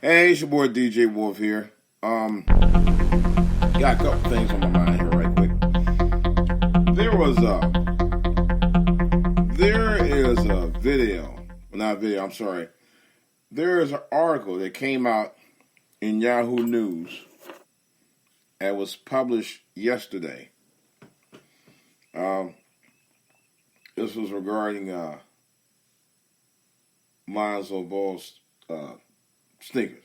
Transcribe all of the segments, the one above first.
Hey, it's your boy DJ Wolf here. Got a couple things on my mind here, right quick. There was there is a video, not video. I'm sorry. There is an article that came out in Yahoo News and was published yesterday. Um, this was regarding Lonzo Ball's sneakers.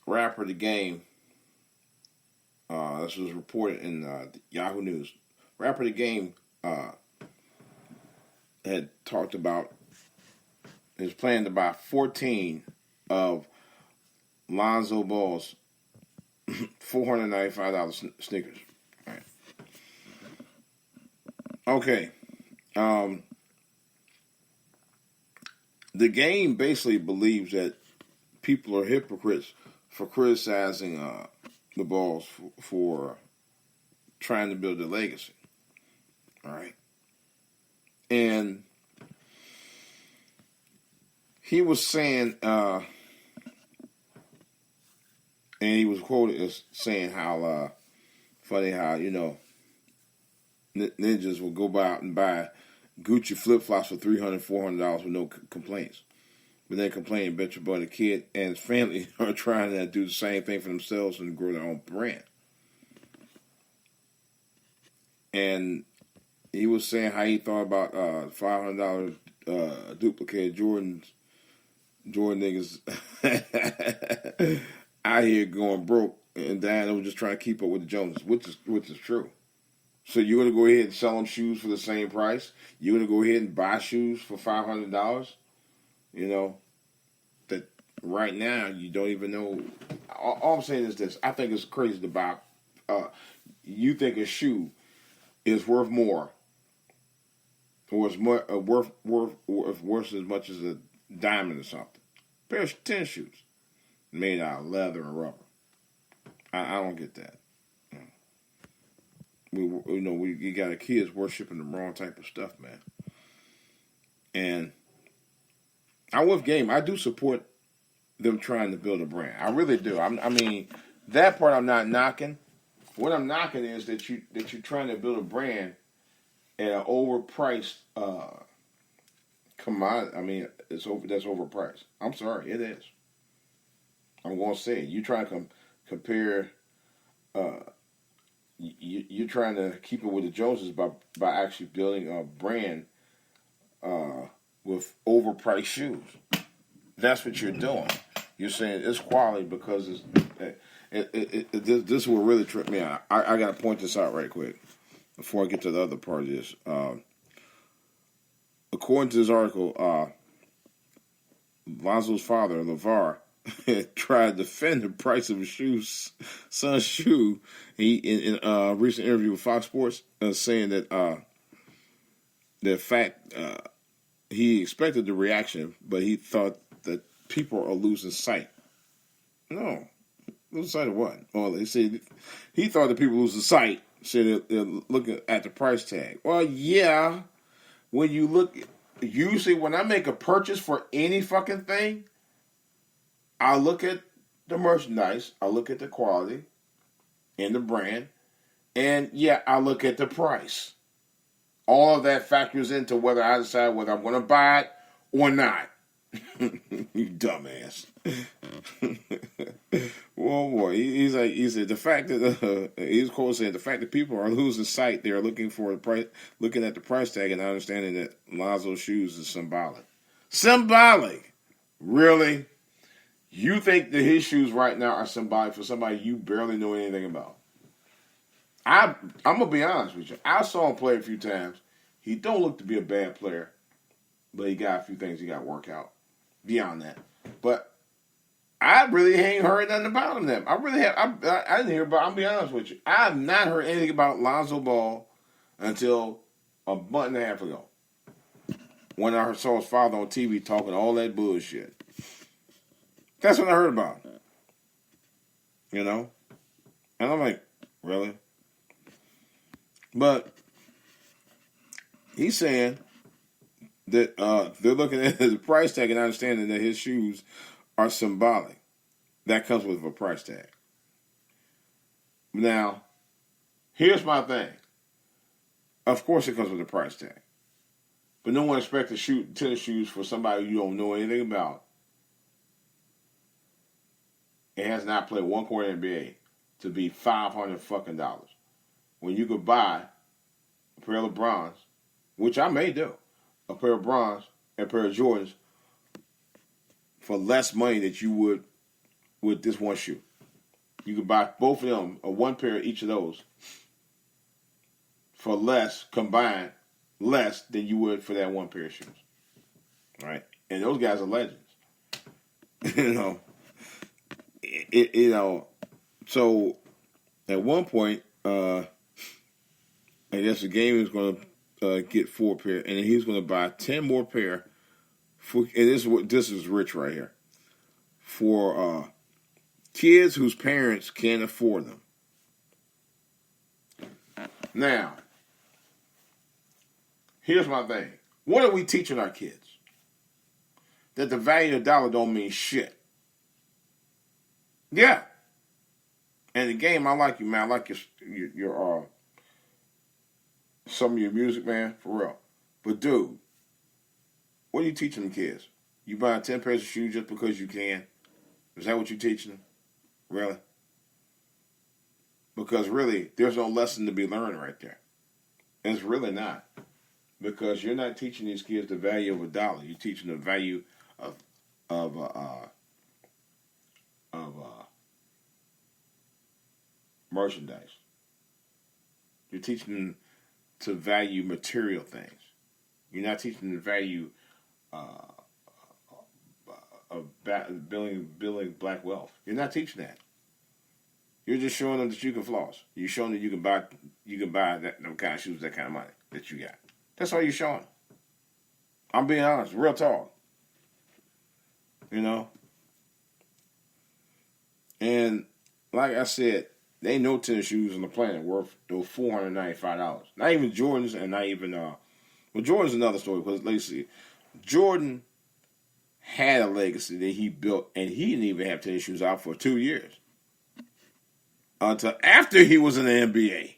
Rapper The Game. This was reported in Yahoo News. Rapper The Game had talked about his plan to buy 14 of Lonzo Ball's $495 sneakers. All right. Okay. The Game basically believes that people are hypocrites for criticizing the Balls for trying to build a legacy. All right. And he was saying, and he was quoted as saying how funny how, ninjas will go out and buy Gucci flip-flops for $300, $400 with no complaints. But then complain, bet your butt the kid and his family are trying to do the same thing for themselves and grow their own brand. And he was saying how he thought about $500 duplicated Jordan niggas out here going broke, and Diana was just trying to keep up with the Joneses, which is true. So you're gonna go ahead and sell them shoes for the same price? You're gonna go ahead and buy shoes for $500? That right now you don't even know. All I'm saying is this: I think it's crazy to buy. You think a shoe is worth more, or is worth as much as a diamond or something? A pair of tennis shoes made out of leather or rubber. I don't get that. We got kids worshiping the wrong type of stuff, man. And I'm with Game. I do support them trying to build a brand. I really do. I mean, that part I'm not knocking. What I'm knocking is that you're trying to build a brand at an overpriced commodity. I mean, that's overpriced. I'm sorry, it is. I'm going to say it. You try to compare. You're trying to keep it with the Joneses by actually building a brand with overpriced shoes. That's what you're doing. You're saying it's quality because this will really trip me out. I got to point this out right quick before I get to the other part of this. According to this article, Lonzo's father, LeVar, tried to defend the price of his son's shoe. He in a recent interview with Fox Sports, saying that the fact he expected the reaction, but he thought that people are losing sight. No, losing sight of what? Well, they said he thought that people losing sight. Said they're looking at the price tag. Well, yeah, when you look, usually when I make a purchase for any fucking thing, I look at the merchandise, I look at the quality and the brand, and yeah, I look at the price. All of that factors into whether I decide whether I'm going to buy it or not. You dumbass. Well, boy, he said the fact that he's quote saying the fact that people are losing sight, they are looking for the price, looking at the price tag, and understanding that Lonzo's shoes is symbolic. Symbolic, really? You think that his shoes right now are symbolic for somebody you barely know anything about? I'm gonna be honest with you. I saw him play a few times. He don't look to be a bad player, but he got a few things he got to work out beyond that. But I really ain't heard nothing about him. Then I really have. I didn't hear about. I'll be honest with you. I have not heard anything about Lonzo Ball until a month and a half ago, when I saw his father on TV talking all that bullshit. That's what I heard about. And I'm like, really? But he's saying that they're looking at the price tag and understanding that his shoes are symbolic. That comes with a price tag. Now, here's my thing. Of course it comes with a price tag. But no one expects to shoot tennis shoes for somebody you don't know anything about. It has not played one quarter in the NBA to be $500 fucking dollars. When you could buy a pair of LeBrons, which I may do, a pair of Bronze and a pair of Jordans for less money that you would with this one shoe. You could buy both of them, or one pair of each of those, for less, combined, less than you would for that one pair of shoes. Right? And those guys are legends. So at one point, I guess the game is going to get 4 pair, and he's going to buy 10 more pair. And this is rich right here for kids whose parents can't afford them. Now, here's my thing. What are we teaching our kids? That the value of the dollar don't mean shit. Yeah. And the game, I like you, man. I like your some of your music, man, for real. But dude, what are you teaching the kids? You buying 10 pairs of shoes just because you can? Is that what you're teaching them? Really? Because really, there's no lesson to be learned right there. And it's really not. Because you're not teaching these kids the value of a dollar. You're teaching the value of merchandise. You're teaching them to value material things. You're not teaching them the value of building black wealth. You're not teaching that. You're just showing them that you can floss. You're showing that you can buy them kind of shoes, that kind of money that you got. That's all you're showing. I'm being honest, real talk. And like I said, there ain't no tennis shoes on the planet worth those $495. Not even Jordans, and not even Jordan's another story, because let's see, Jordan had a legacy that he built, and he didn't even have tennis shoes out for 2 years. Until after he was in the NBA.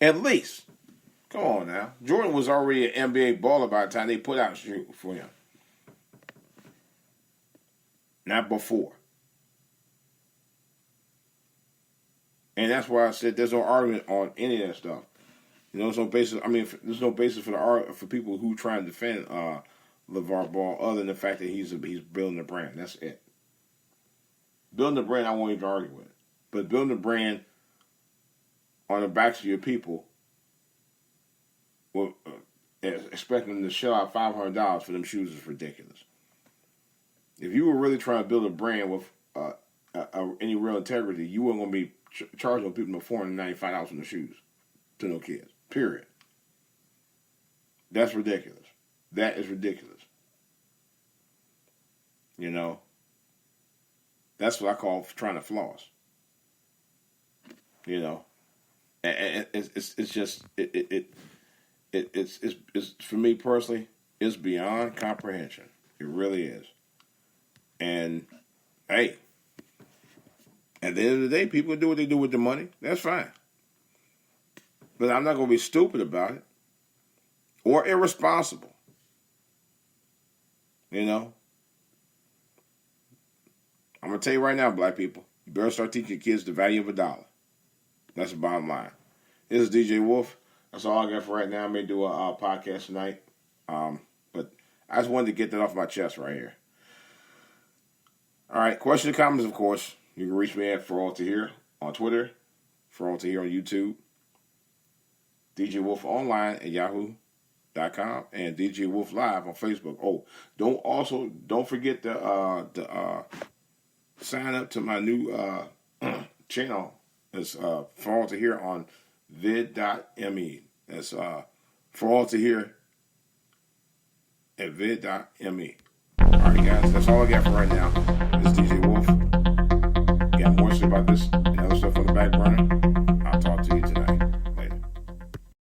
At least. Come on now. Jordan was already an NBA baller by the time they put out a shoe for him. Not before. And that's why I said there's no argument on any of that stuff. There's no basis. I mean, there's no basis for people who try and defend LeVar Ball other than the fact that he's building a brand. That's it. Building a brand, I won't even argue with it. But building a brand on the backs of your people, expecting them to shell out $500 for them shoes is ridiculous. If you were really trying to build a brand with any real integrity, you weren't going to be charging people $495 for the shoes to no kids. Period. That's ridiculous. That is ridiculous. That's what I call trying to floss. And it's just it's for me personally, it's beyond comprehension. It really is. And hey, at the end of the day, people do what they do with the money. That's fine. But I'm not going to be stupid about it or irresponsible. I'm going to tell you right now, black people, you better start teaching your kids the value of a dollar. That's the bottom line. This is DJ Wolf. That's all I got for right now. I may do a podcast tonight. But I just wanted to get that off my chest right here. All right. Questions and comments, of course. You can reach me at For All To Hear on Twitter, For All To Hear on YouTube, DJ Wolf Online at yahoo.com, and DJ Wolf Live on Facebook. Oh, don't forget to sign up to my new channel. It's For All To Hear on vid.me. That's For All To Hear at vid.me. All right, guys, that's all I got for right now. This is DJ Wolf. Got more to say about this and other stuff on the back burner.